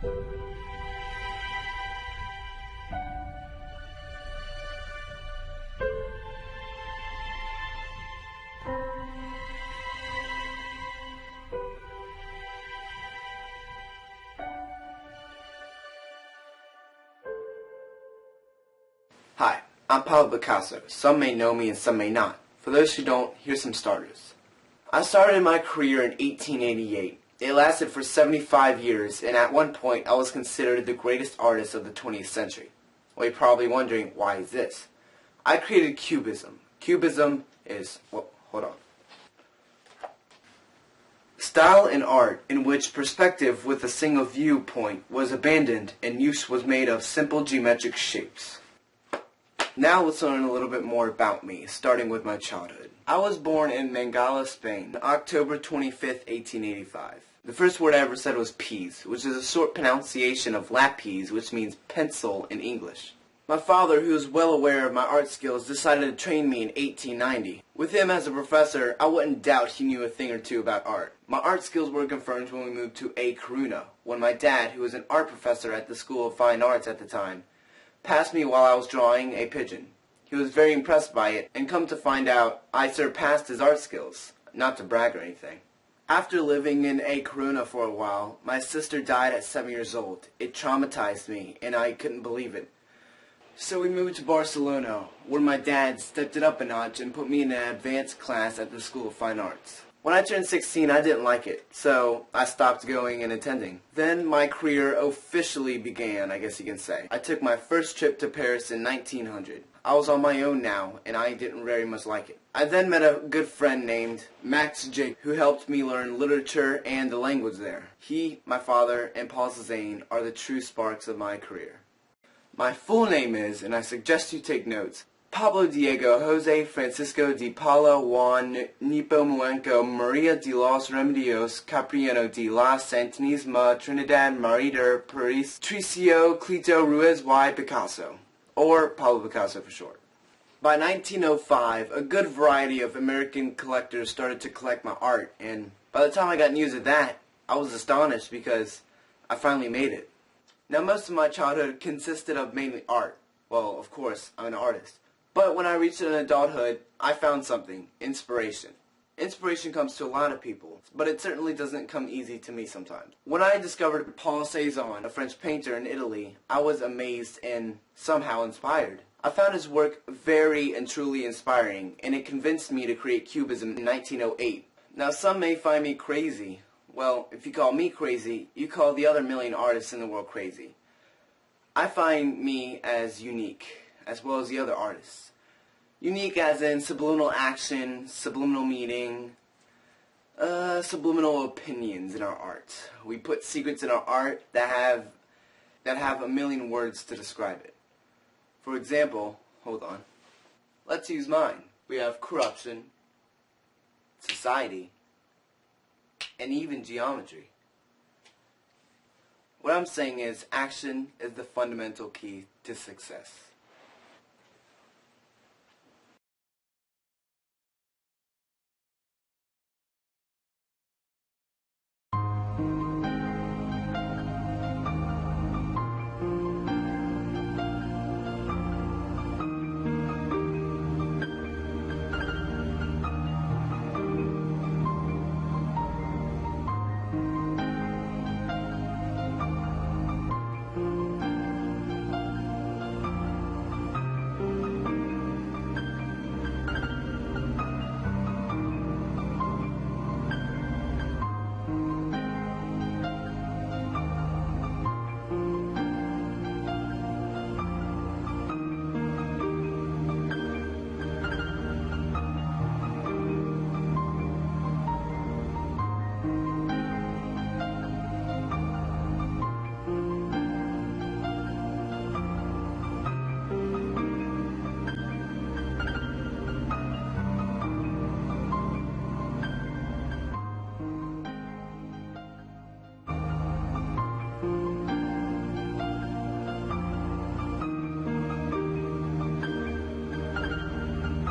Hi, I'm Pablo Picasso. Some may know me and some may not. For those who don't, here's some starters. I started my career in 1888. It lasted for 75 years, and at one point I was considered the greatest artist of the 20th century. Well, you're probably wondering, why is this? I created Cubism. Cubism is, well, hold on. Style in art in which perspective with a single viewpoint was abandoned and use was made of simple geometric shapes. Now let's learn a little bit more about me, starting with my childhood. I was born in Mangala, Spain, October 25th, 1885. The first word I ever said was peas, which is a short pronunciation of lapis, which means pencil in English. My father, who was well aware of my art skills, decided to train me in 1890. With him as a professor, I wouldn't doubt he knew a thing or two about art. My art skills were confirmed when we moved to A Coruña, when my dad, who was an art professor at the School of Fine Arts at the time, passed me while I was drawing a pigeon. He was very impressed by it, and come to find out, I surpassed his art skills. Not to brag or anything. After living in A Coruña for a while, my sister died at 7 years old. It traumatized me, and I couldn't believe it. So we moved to Barcelona, where my dad stepped it up a notch and put me in an advanced class at the School of Fine Arts. When I turned 16, I didn't like it, so I stopped going and attending. Then my career officially began, I guess you can say. I took my first trip to Paris in 1900. I was on my own now, and I didn't very much like it. I then met a good friend named Max J, who helped me learn literature and the language there. He, my father, and Paul Cézanne are the true sparks of my career. My full name is, and I suggest you take notes, Pablo Diego Jose Francisco de Paula Juan Nepomuceno Maria de los Remedios Capriano de la Santísima Trinidad María Patricio Clito Ruiz y Picasso, or Pablo Picasso for short. By 1905, a good variety of American collectors started to collect my art, and by the time I got news of that, I was astonished because I finally made it. Now, most of my childhood consisted of mainly art. Well, of course, I'm an artist. But when I reached an adulthood, I found something: inspiration. Inspiration comes to a lot of people, but it certainly doesn't come easy to me sometimes. When I discovered Paul Cézanne, a French painter in Italy, I was amazed and somehow inspired. I found his work very and truly inspiring, and it convinced me to create Cubism in 1908. Now, some may find me crazy. Well, if you call me crazy, you call the other million artists in the world crazy. I find me as unique, as well as the other artists. Unique as in subliminal action, subliminal meaning, subliminal opinions in our art. We put secrets in our art that have a million words to describe it. For example, hold on. Let's use mine. We have corruption, society, and even geometry. What I'm saying is, action is the fundamental key to success.